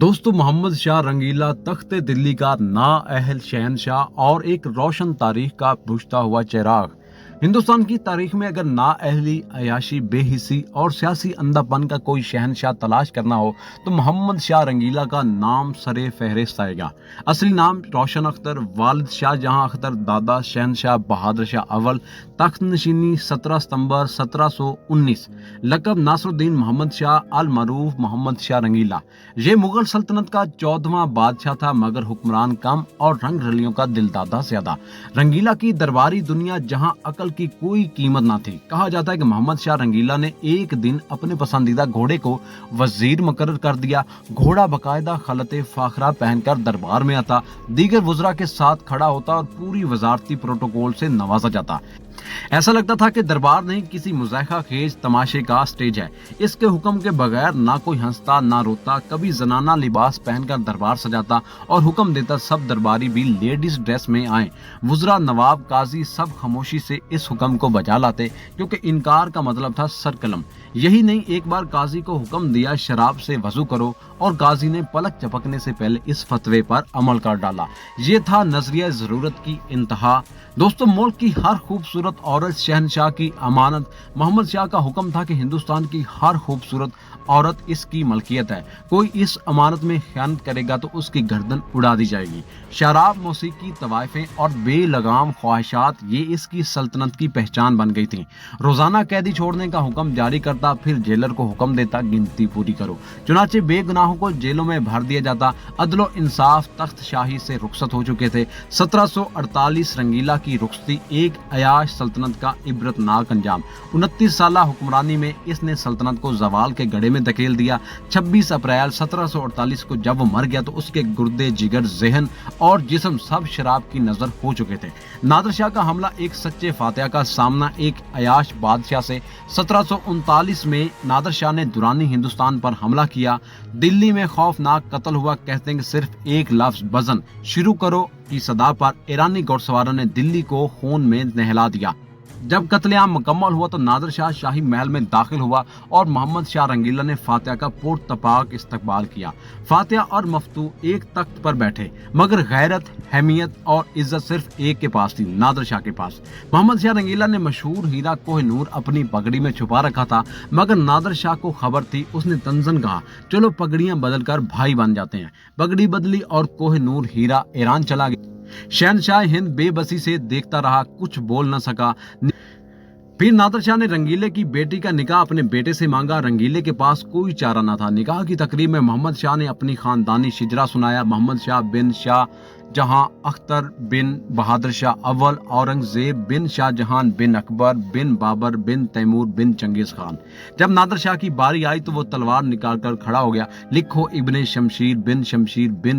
दोस्तों, मोहम्मद शाह रंगीला तख्त दिल्ली का नाअहल शहंशाह और एक रोशन तारीख का बुझता हुआ चिराग। हिंदुस्तान की तारीख में अगर नाअहली, अयाशी, बेहिसी और सियासी अंधापन का कोई शहंशाह तलाश करना हो तो मोहम्मद शाह रंगीला का नाम सरे फहरिस्त आएगा। असली नाम रोशन अख्तर, वालिद शाहजहां अख्तर, दादा शहंशाह बहादुर शाह अव्वल, तख्त नशीनी 17 सितंबर 1719, लकब नासरुद्दीन मोहम्मद शाह अल मरूफ मोहम्मद शाह रंगीला। ये मुगल सल्तनत का 14वां बादशाह था, मगर हुक्मरान कम और रंग रलियों का दिलदादा ज्यादा। रंगीला की दरबारी दुनिया जहां अकल की कोई कीमत ना थी। कहा जाता है कि मोहम्मद शाह रंगीला ने एक दिन अपने पसंदीदा घोड़े को वजीर मुकर्रर कर दिया। घोड़ा बकायदा खलते फाखरा पहनकर दरबार में आता, दीगर वज़रा के साथ खड़ा होता और पूरी वजारती प्रोटोकॉल से नवाजा जाता। ऐसा लगता था कि दरबार नहीं, किसी मुज़ाहिका खेज तमाशे का स्टेज है। इसके हुक्म के बगैर ना कोई हंसता ना रोता। कभी जनाना लिबास पहनकर दरबार सजाता और हुक्म देता सब दरबारी भी लेडीज ड्रेस में आए। वज़रा, नवाब, काजी सब खामोशी से इस हुक्म को बजा लाते, क्योंकि इनकार का मतलब था सर कलम। यही नहीं, एक बार काजी को हुक्म दिया शराब से वजू करो और काजी ने पलक झपकने से पहले इस फतवे पर अमल कर डाला। ये था नजरिया जरूरत की इंतहा। दोस्तों, मुल्क की हर खूबसूरत औरत शहनशाह की अमानत। मोहम्मद शाह का हुक्म था कि हिंदुस्तान की हर खूबसूरत औरत इसकी मलकियत है। कोई इस अमानत में खयानत करेगा तो उसकी गर्दन उड़ा दी जाएगी। शराब, मौसीकी, तवाइफें और बेलगाम ख्वाहिशात ये इसकी सल्तनत की पहचान बन गई थी। रोजाना कैदी छोड़ने का हुक्म जारी करता, फिर जेलर को हुक्म देता गिनती पूरी करो। चुनाचे बेगुनाहों को जेलों में भर दिया जाता। अदलो इंसाफ तख्त शाही से रुखसत हो चुके थे। 1748 रंगीला की रुखसती एक अयाश सल्तनत का इबरतनाक अंजाम। 29 साल हुक्मरानी में इसने सल्तनत को जवाल के गड़े में धकेल दिया। 26 अप्रैल 1748 को जब वो मर गया तो उसके गुर्दे, जिगर, जहन और जिस्म सब शराब की नजर हो चुके थे। नादिर शाह का हमला एक सच्चे फातिहा का सामना एक अयाश बादशाह से। 1739 में नादिर शाह ने दुरानी हिंदुस्तान पर हमला किया। दिल्ली में खौफनाक कत्ल हुआ। कहते हैं कि सिर्फ एक लफ्ज बजन शुरू करो की सदा पर ईरानी घुड़सवारों ने दिल्ली को खून में नहला दिया। जब कत्लेआम मुकम्मल हुआ तो नादिर शाह शाही महल में दाखिल हुआ और मोहम्मद शाह रंगीला ने फातिहा का पुरतपाक इस्तकबाल किया। फातिहा और मफ्तू एक तख्त पर बैठे, मगर गैरत, हमीयत और इज्जत सिर्फ एक के पास थी, नादिर शाह के पास। मोहम्मद शाह रंगीला ने मशहूर हीरा कोहिनूर अपनी पगड़ी में छुपा रखा था, मगर नादिर शाह को खबर थी। उसने तंजन कहा, चलो पगड़ियां बदलकर भाई बन जाते हैं। पगड़ी बदली और कोहिनूर हीरा ईरान चला गया। शहनशाह हिंद बेबसी से देखता रहा, कुछ बोल न सका। फिर नादिर शाह ने रंगीले की बेटी का निकाह अपने बेटे से मांगा। रंगीले के पास कोई चारा न था। निकाह की तकरीब में मोहम्मद शाह ने अपनी खानदानी शिजरा सुनाया। मोहम्मद शाह बिन शाह जहां अख्तर बिन बहादुर शाह अव्वल, औरंगजेब बिन शाहजहां बिन अकबर बिन बाबर बिन तैमूर बिन चंगेज खान। जब नादिर शाह की बारी आई तो वो तलवार निकालकर खड़ा हो गया। लिखो इब्ने शमशीर बिन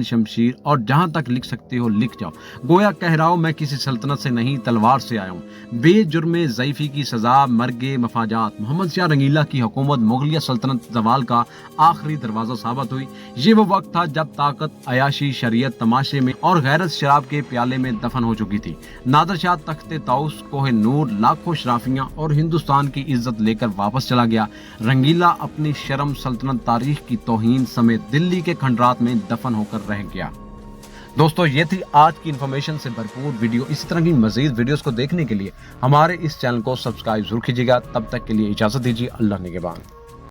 शमशीर और जहां तक लिख सकते हो लिख जाओ। गोया कह रहा हूं, मैं किसी सल्तनत से नहीं, तलवार से आया हूं। बेजुर्मे ज़ईफ़ी की सजा, मर्गे मफाजात। मोहम्मद शाह रंगीला की हुकूमत मुगलिया सल्तनत जवाल का आखिरी दरवाजा साबित हुई। ये वो वक्त था जब ताकत, अयाशी, शरीयत तमाशे में और गैरत शराब के प्याले में दफन हो चुकी थी। नादिर शाह तख्ते ताउस, कोहे नूर, लाखों शराफियां और हिंदुस्तान की इज्जत लेकर वापस चला गया। रंगीला अपनी शर्म, सल्तनत, तारीख की तौहीन समेत दिल्ली के खंडरात में दफन होकर रह गया। दोस्तों, ये थी आज की इन्फॉर्मेशन से भरपूर वीडियो। इसी तरह की मजीद वीडियोस को देखने के लिए हमारे इस चैनल को सब्सक्राइब जरूर कीजिएगा। तब तक के लिए इजाजत दीजिए। अल्लाह निगहबान।